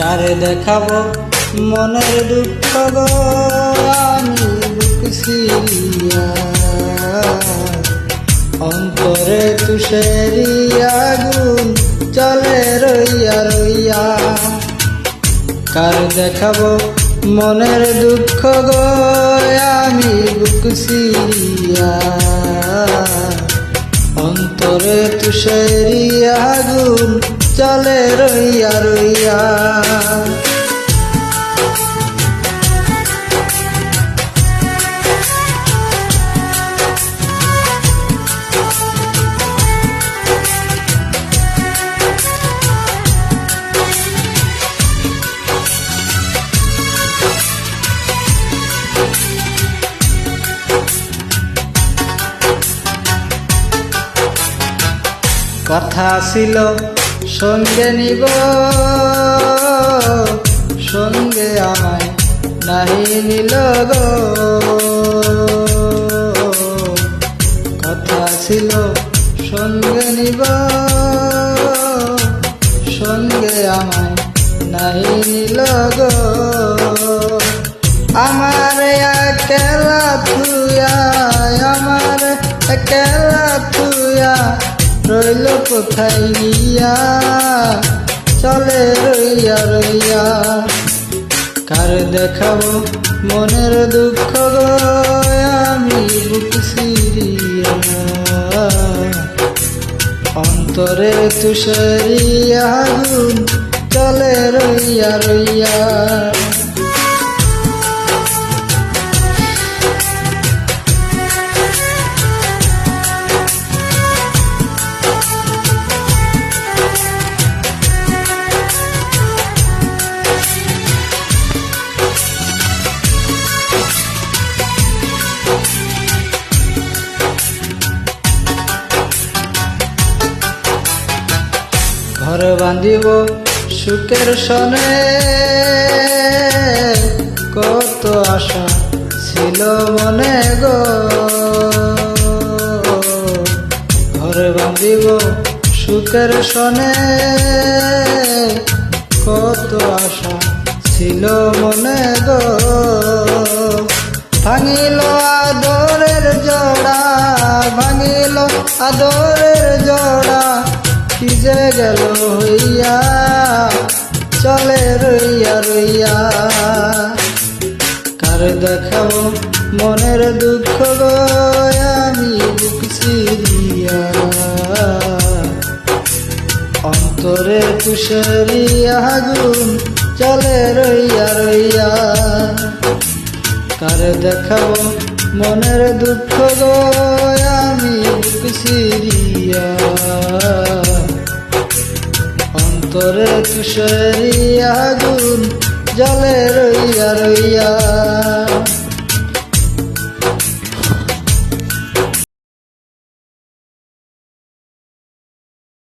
কারে দেখাবো মনের দুঃখ গো আমি বুক সিরিয়া অন্তরে তুষেরি আগুন চলে রইয়া রইয়া কারে দেখাবো মনের দুঃখ গো আমি বুক সিরিয়া অন্তরে তুষেরি আগুন চলে রইয়া রইয়া কথা ছিল সঙ্গে নিব সঙ্গে আমায় নাহি নিল গো কথা ছিল সঙ্গে নিব সঙ্গে আমায় নাহি নিল গো আমার একলা থুয়া আমার একলা থুয়া রইল কোথায় গিয়া চলে রইয়া রইয়া কার দেখাবো মনের দুঃখ গো আমি বুক সিরিয়া অন্তরে তুষারি আগুন চলে রইয়া রইয়া ঘর বাঁধিব সুখের সনে কত আশা ছিল মনে গো ঘর বাঁধিব সুখের সনে কত আশা ছিল মনে গো ভাঙিল আদরের জোড়া ভাঙিল আদরের জোড়া কি যে গেল হইয়া চলে রইয়া রইয়া কার দেখাবো মনের দুঃখ গো আমি বুক সিরিয়া অন্তরে তুষারি আগুন চলে রইয়া রইয়া কার দেখাবো মনের দুঃখ গো আমি বুক সিরিয়া অন্তরে তুষারি আগুন জ্বলে রইয়া রইয়া।